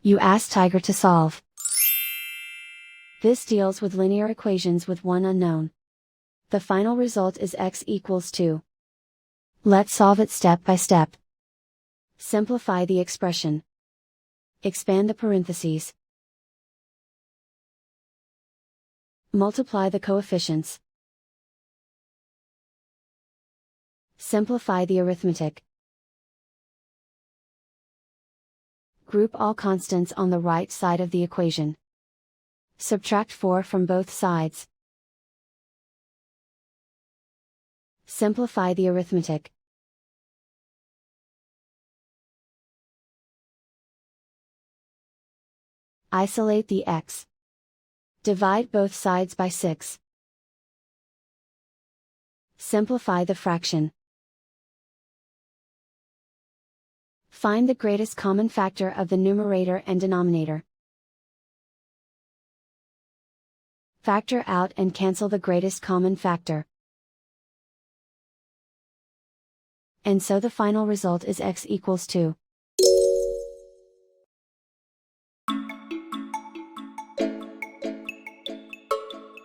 You ask Tiger to solve. This deals with linear equations with one unknown. The final result is x equals 2. Let's solve it step by step. Simplify the expression. Expand the parentheses. Multiply the coefficients. Simplify the arithmetic. Group all constants on the right side of the equation. Subtract 4 from both sides. Simplify the arithmetic. Isolate the x. Divide both sides by 6. Simplify the fraction. Find the greatest common factor of the numerator and denominator. Factor out and cancel the greatest common factor. And so the final result is x equals 2.